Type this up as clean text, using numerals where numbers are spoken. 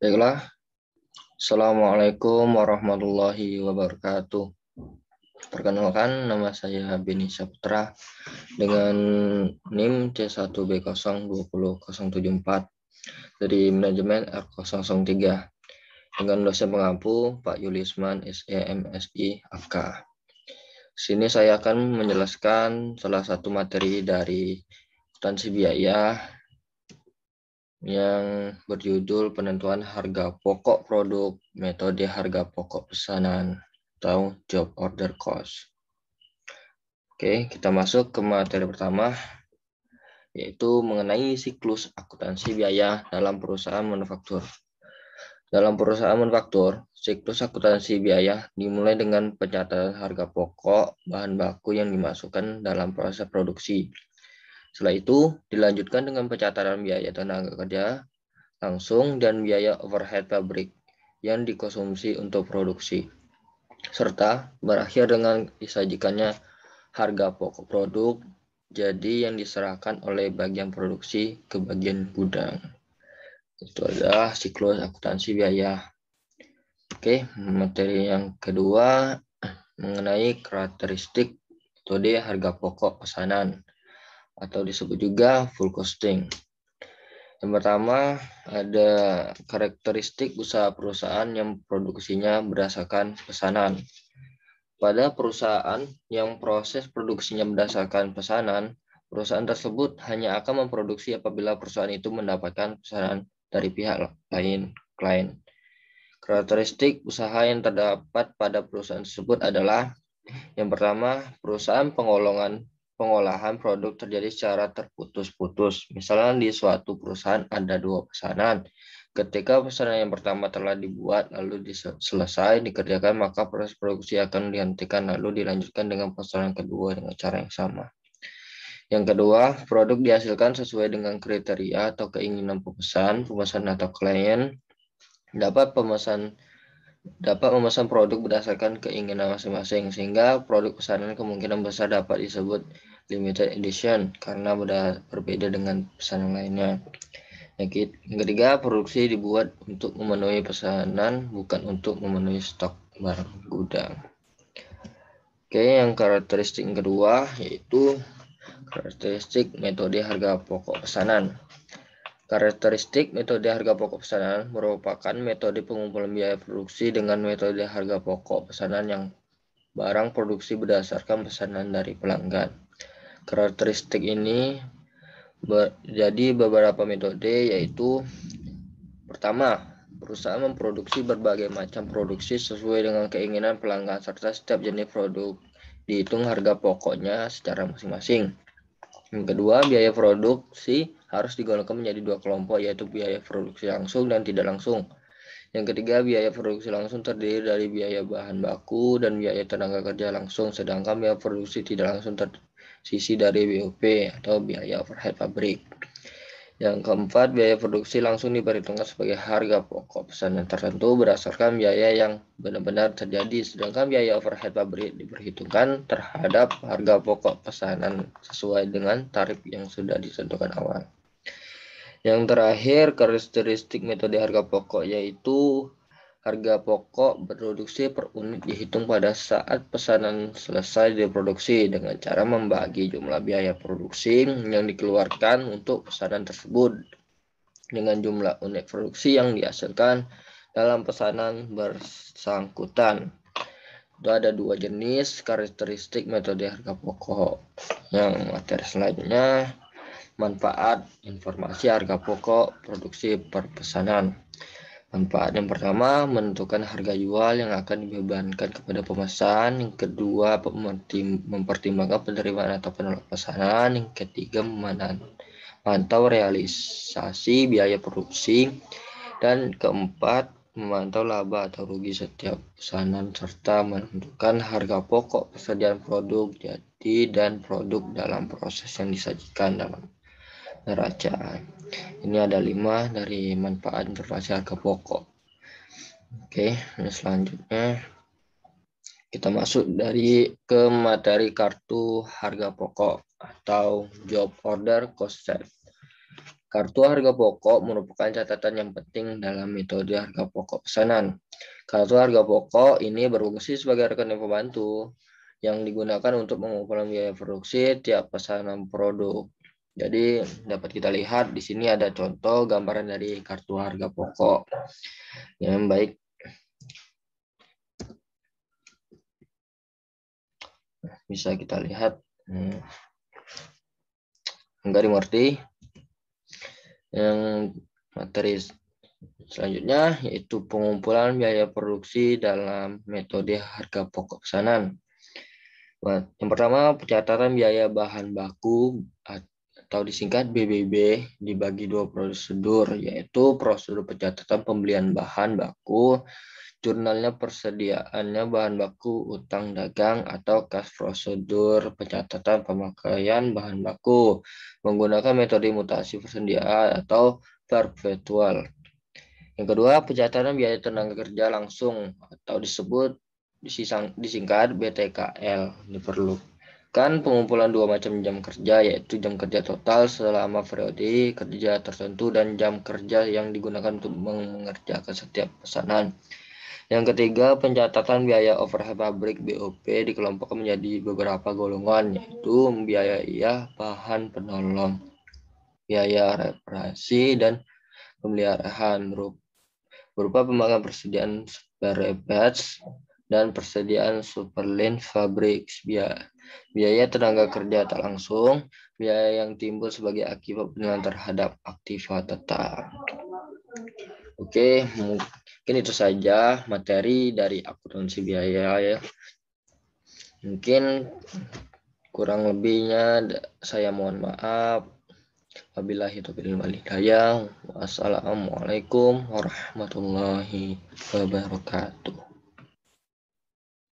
Baiklah, Assalamualaikum warahmatullahi wabarakatuh. Perkenalkan, nama saya Beni Saputra dengan NIM C1B0200074 dari Manajemen R003 dengan dosen pengampu Pak Yulisman SEMSI AFK. Sini saya akan menjelaskan salah satu materi dari akuntansi biaya yang berjudul penentuan harga pokok produk, metode harga pokok pesanan, atau job order cost. Oke, kita masuk ke materi pertama, yaitu mengenai siklus akuntansi biaya dalam perusahaan manufaktur. Dalam perusahaan manufaktur, siklus akuntansi biaya dimulai dengan pencatatan harga pokok bahan baku yang dimasukkan dalam proses produksi. Setelah itu, dilanjutkan dengan pencatatan biaya tenaga kerja langsung dan biaya overhead pabrik yang dikonsumsi untuk produksi, serta berakhir dengan disajikannya harga pokok produk jadi yang diserahkan oleh bagian produksi ke bagian gudang. Itu adalah siklus akuntansi biaya. Oke, materi yang kedua mengenai karakteristik metode harga pokok pesanan atau disebut juga full costing. Yang pertama, ada karakteristik usaha perusahaan yang produksinya berdasarkan pesanan. Pada perusahaan yang proses produksinya berdasarkan pesanan, perusahaan tersebut hanya akan memproduksi apabila perusahaan itu mendapatkan pesanan dari pihak lain, klien. Karakteristik usaha yang terdapat pada perusahaan tersebut adalah yang pertama, perusahaan pengolahan produk terjadi secara terputus-putus. Misalnya di suatu perusahaan ada 2 pesanan. Ketika pesanan yang pertama telah dibuat lalu selesai dikerjakan, maka proses produksi akan dihentikan lalu dilanjutkan dengan pesanan kedua dengan cara yang sama. Yang kedua, produk dihasilkan sesuai dengan kriteria atau keinginan pemesan atau klien. Dapat memesan produk berdasarkan keinginan masing-masing, sehingga produk pesanan kemungkinan besar dapat disebut limited edition karena berbeda dengan pesanan lainnya. Yang ketiga, produksi dibuat untuk memenuhi pesanan, bukan untuk memenuhi stok barang gudang. Oke, yang karakteristik kedua yaitu karakteristik metode harga pokok pesanan. Karakteristik metode harga pokok pesanan merupakan metode pengumpulan biaya produksi dengan metode harga pokok pesanan yang barang produksi berdasarkan pesanan dari pelanggan. Karakteristik ini jadi beberapa metode, yaitu pertama, perusahaan memproduksi berbagai macam produksi sesuai dengan keinginan pelanggan serta setiap jenis produk dihitung harga pokoknya secara masing-masing. Yang kedua, biaya produksi harus digolongkan menjadi 2 kelompok, yaitu biaya produksi langsung dan tidak langsung. Yang ketiga, biaya produksi langsung terdiri dari biaya bahan baku dan biaya tenaga kerja langsung, sedangkan biaya produksi tidak langsung tersisi dari BOP atau biaya overhead pabrik. Yang keempat, biaya produksi langsung diperhitungkan sebagai harga pokok pesanan tertentu berdasarkan biaya yang benar-benar terjadi, sedangkan biaya overhead pabrik diperhitungkan terhadap harga pokok pesanan sesuai dengan tarif yang sudah ditentukan awal. Yang terakhir, karakteristik metode harga pokok yaitu harga pokok produksi per unit dihitung pada saat pesanan selesai diproduksi dengan cara membagi jumlah biaya produksi yang dikeluarkan untuk pesanan tersebut dengan jumlah unit produksi yang dihasilkan dalam pesanan bersangkutan. Itu ada 2 jenis karakteristik metode harga pokok. Yang materi selanjutnya, manfaat informasi harga pokok produksi per pesanan. Manfaat yang pertama, menentukan harga jual yang akan dibebankan kepada pemesan. Yang kedua, mempertimbangkan penerimaan atau penolak pesanan. Yang ketiga, memantau realisasi biaya produksi. Dan keempat, memantau laba atau rugi setiap pesanan serta menentukan harga pokok persediaan produk jadi dan produk dalam proses yang disajikan dalam neraca. Ini ada 5 dari manfaat informasi harga pokok. Oke, selanjutnya kita masuk ke materi kartu harga pokok atau job order cost sheet. Kartu harga pokok merupakan catatan yang penting dalam metode harga pokok pesanan. Kartu harga pokok ini berfungsi sebagai rekening pembantu yang digunakan untuk mengumpulkan biaya produksi tiap pesanan produk. Jadi dapat kita lihat di sini ada contoh gambaran dari kartu harga pokok. Yang baik. Bisa kita lihat. Enggak dimengerti. Yang materi selanjutnya yaitu pengumpulan biaya produksi dalam metode harga pokok pesanan. Yang pertama, pencatatan biaya bahan baku atau disingkat BBB dibagi dua prosedur, yaitu prosedur pencatatan pembelian bahan baku, jurnalnya persediaannya bahan baku utang dagang, atau kas prosedur pencatatan pemakaian bahan baku menggunakan metode mutasi persediaan atau perpetual. Yang kedua, pencatatan biaya tenaga kerja langsung atau disingkat BTKL. Diperlukan pengumpulan dua macam jam kerja, yaitu jam kerja total selama periode kerja tertentu dan jam kerja yang digunakan untuk mengerjakan setiap pesanan. Yang ketiga, pencatatan biaya overhead pabrik BOP dikelompokkan menjadi beberapa golongan, yaitu biaya bahan penolong, biaya reparasi, dan pemeliharaan berupa pembangunan persediaan spare parts dan persediaan superline fabrik, biaya tenaga kerja tak langsung, biaya yang timbul sebagai akibat penilaian terhadap aktiva tetap. Oke, mungkin itu saja materi dari akuntansi biaya ya. Mungkin kurang lebihnya saya mohon maaf. Wabillahi taufiq wal hidayah. Wassalamualaikum warahmatullahi wabarakatuh.